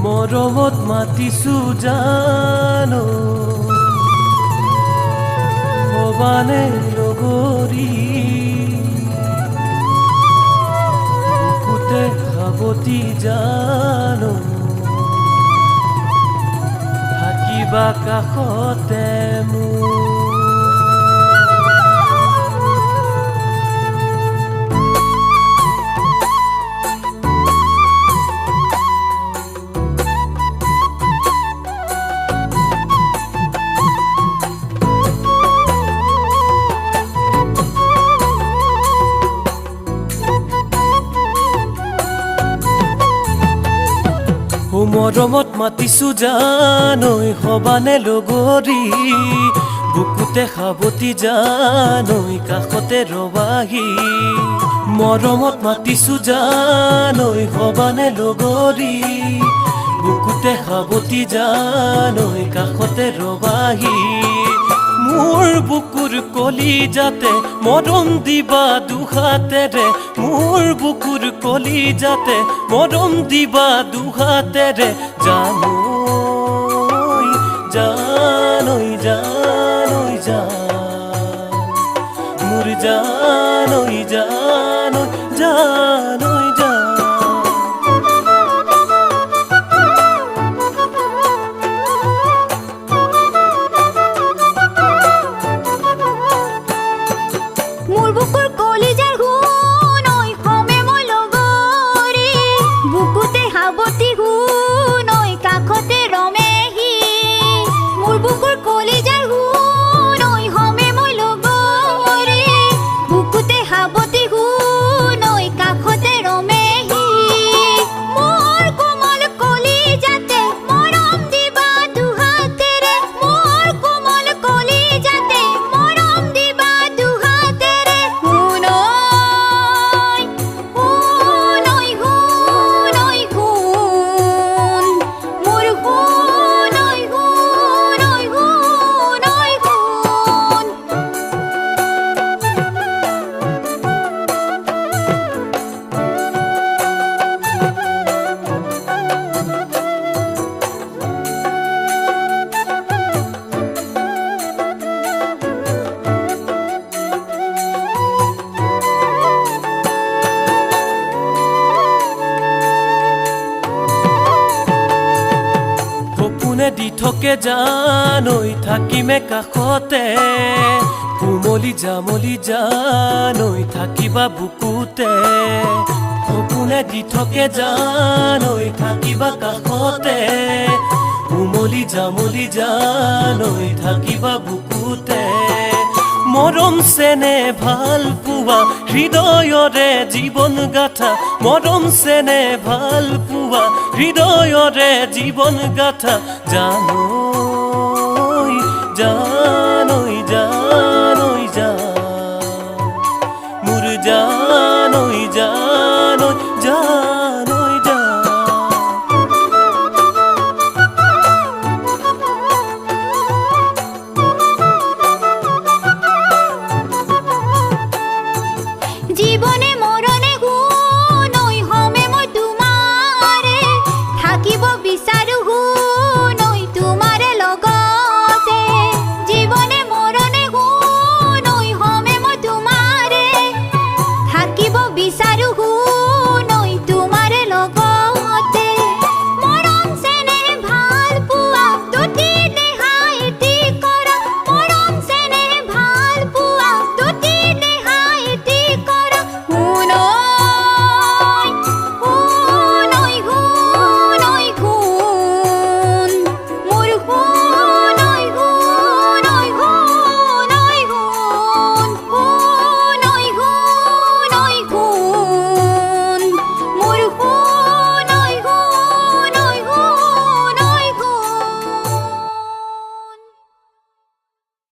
মৰমত মাতিছো জানো হবানে লগৰী বুকুতে সাৱটি জানো থাকিবা কাষতে মোৰ মৰমত মাতিছো জানৈ হবানে লগৰী বুকুতে সাৱটি জানৈ কাষতে ৰবাহি মৰমত মাতিছো জানৈ হবানে লগৰী বুকুতে সাৱটি জানৈ কাষতে ৰবাহি মোৰ বুকুৰ কলিজাতে মৰম দিবা দুহাতেৰে মোৰ বুকুৰ কলিজাতে মৰম দিবা দুহাতেৰে জানৈ জানৈ জানৈ জান মোৰ জানৈ জানৈ জানৈ জান দি থকে জানৈ থাকিমে কাষতে কোমলি জামলি জানৈ থাকিবা বুকুতে সপোনে দি থকে জানৈ থাকিবা কাষতে কোমলি জামলি জানৈ থাকিবা বুকুতে মৰম চেনে ভাল পোৱা হৃদয়ৰে জীৱন গাথা মৰম চেনে ভাল পোৱা হৃদয়ৰে জীৱন গাথা জানৈ জান